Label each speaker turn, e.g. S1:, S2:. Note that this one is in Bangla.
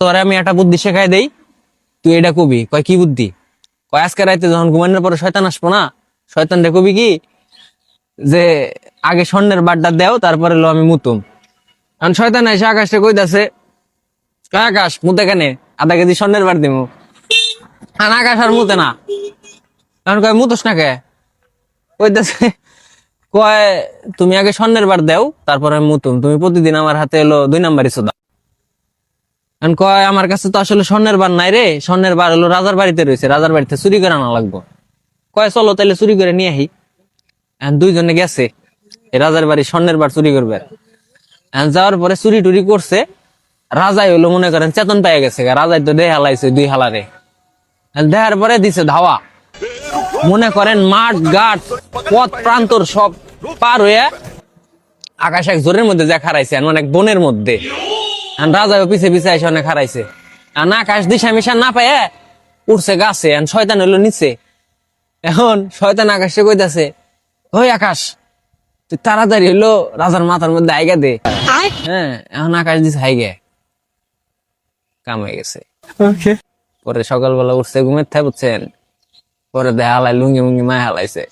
S1: তোরে আমি একটা বুদ্ধি শেখাই দেই, তুই এটা কবি। কয় কি বুদ্ধি? কয় আজকে রাইতে যখন ঘুমানোর পরে শয়তান আসবো না, শয়তান রে কবি কি যে আগে স্বর্ণের বারটা দেও, তারপরে লো আমি মুতুম। কারণ শয়তান এসে আকাশে কইতাছে, কয় আকাশ মুতে কেনে, আধা কেজি স্বর্ণের বার দিমু। আর আকাশ আর মুতে না। কারণ কয় মুতোস না কে? কইতাছে, কয় তুমি আগে স্বর্ণের বার দেও, তারপরে আমি মুতুম। তুমি প্রতিদিন আমার হাতে এলো 2 নাম্বারই সোদা। কারণ কয় আমার কাছে তো আসলে স্বর্ণের বার নাই রে, স্বর্ণের বার হলো রাজার বাড়িতে রয়েছে, রাজার বাড়িতে চুরি করে আনা লাগবো। কয় চলো তাহলে চুরি করে নিয়ে আহি। দুইজনে গেছে এই রাজার বাড়ি স্বর্ণের বার চুরি করবে। যাওয়ার পরে চুরি টুরি করছে, রাজাই হলো মনে করেন চেতন পেয়ে গেছে, রাজাই তো দেহ হালাইছে 2 হালারে। দেহার পরে দিছে ধাওয়া, মনে করেন মাঠ ঘাট পথ প্রান্তর সব পার হয়ে আকাশ এক জোরের মধ্যে যা খারাইছে, অনেক বনের মধ্যে। রাজাও পিছে পিছে এসে অনেক হারাইছে। আর আকাশ দিশা মিশা না পায় উঠছে গাছে, শয়তান হইলো নিচে। এখন শয়তান আকাশে কইতাছে, ওই আকাশ তুই তাড়াতাড়ি হইলো রাজার মাথার মধ্যে আইগা দে। হ্যাঁ, এখন আকাশ দিছে হাইগে, কাম হয়ে গেছে। পরে সকালবেলা উঠছে ঘুমের থাকে, বুঝছেন, পরে দেহ হালাই লুঙ্গি মুঙ্গি মায় হালাইছে।